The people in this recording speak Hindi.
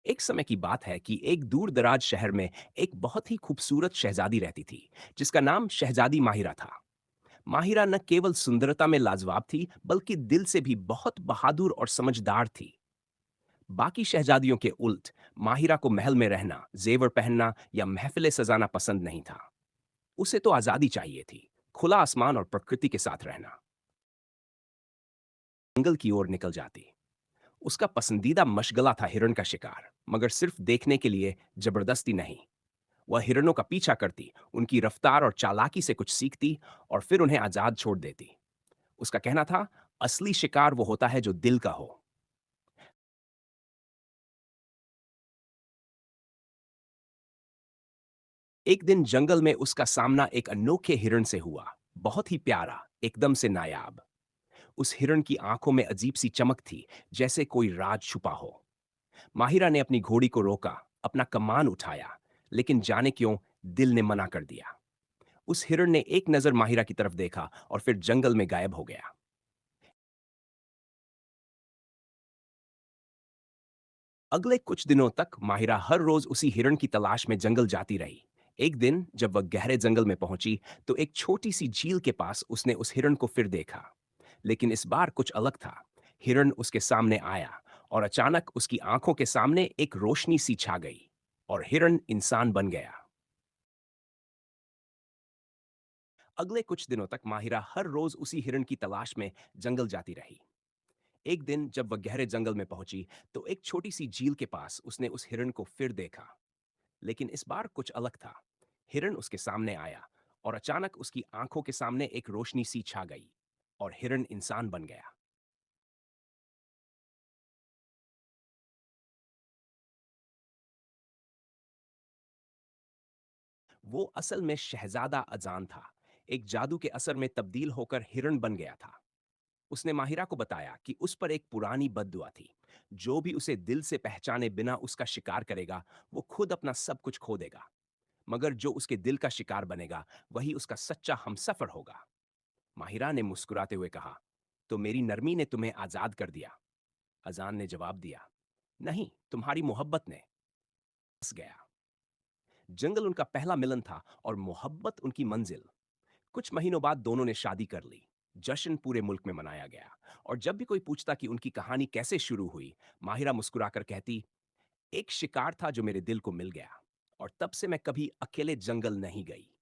एक समय की बात है कि एक दूर दराज शहर में एक बहुत ही खूबसूरत शहजादी रहती थी जिसका नाम शहजादी माहिरा था। माहिरा न केवल सुंदरता में लाजवाब थी बल्कि दिल से भी बहुत बहादुर और समझदार थी। बाकी शहजादियों के उल्ट माहिरा को महल में रहना, जेवर पहनना या महफिलें सजाना पसंद नहीं था। उसे तो आजादी चाहिए थी, खुला आसमान और प्रकृति के साथ रहना। जंगल की ओर निकल जाती। उसका पसंदीदा मशगला था हिरण का शिकार, मगर सिर्फ देखने के लिए, जबरदस्ती नहीं। वह हिरणों का पीछा करती, उनकी रफ्तार और चालाकी से कुछ सीखती और फिर उन्हें आजाद छोड़ देती। उसका कहना था, असली शिकार वो होता है जो दिल का हो। एक दिन जंगल में उसका सामना एक अनोखे हिरण से हुआ। बहुत ही प्यारा, एकदम से नायाब। उस हिरण की आंखों में अजीब सी चमक थी, जैसे कोई राज छुपा हो। माहिरा ने अपनी घोड़ी को रोका, अपना कमान उठाया, लेकिन जाने क्यों दिल ने मना कर दिया। उस हिरण ने एक नजर माहिरा की तरफ देखा और फिर जंगल में गायब हो गया। अगले कुछ दिनों तक माहिरा हर रोज उसी हिरण की तलाश में जंगल जाती रही। एक दिन जब वह गहरे जंगल में पहुंची तो एक छोटी सी झील के पास उसने उस हिरण को फिर देखा। लेकिन इस बार कुछ अलग था। हिरण उसके सामने आया और अचानक उसकी आंखों के सामने एक रोशनी सी छा गई और हिरण इंसान बन गया। अगले कुछ दिनों तक माहिरा हर रोज उसी हिरण की तलाश में जंगल जाती रही। एक दिन जब वह गहरे जंगल में पहुंची तो एक छोटी सी झील के पास उसने उस हिरण को फिर देखा। लेकिन इस बार कुछ अलग था। हिरण उसके सामने आया और अचानक उसकी आंखों के सामने एक रोशनी सी छा गई और हिरण इंसान बन गया। वो असल में शहजादा अजान था। एक जादू के असर में तब्दील होकर हिरण बन गया था। उसने माहिरा को बताया कि उस पर एक पुरानी बद्दुआ थी। जो भी उसे दिल से पहचाने बिना उसका शिकार करेगा, वो खुद अपना सब कुछ खो देगा। मगर जो उसके दिल का शिकार बनेगा, वही उसका सच्चा हमसफर होगा। माहिरा ने मुस्कुराते हुए कहा, तो मेरी नरमी ने तुम्हें आजाद कर दिया। अजान ने जवाब दिया, नहीं, तुम्हारी मोहब्बत ने। बस गया। जंगल उनका पहला मिलन था और मोहब्बत उनकी मंजिल। कुछ महीनों बाद दोनों ने शादी कर ली। जश्न पूरे मुल्क में मनाया गया। और जब भी कोई पूछता कि उनकी कहानी कैसे शुरू हुई, माहिरा मुस्कुराकर कहती, एक शिकार था जो मेरे दिल को मिल गया और तब से मैं कभी अकेले जंगल नहीं गई।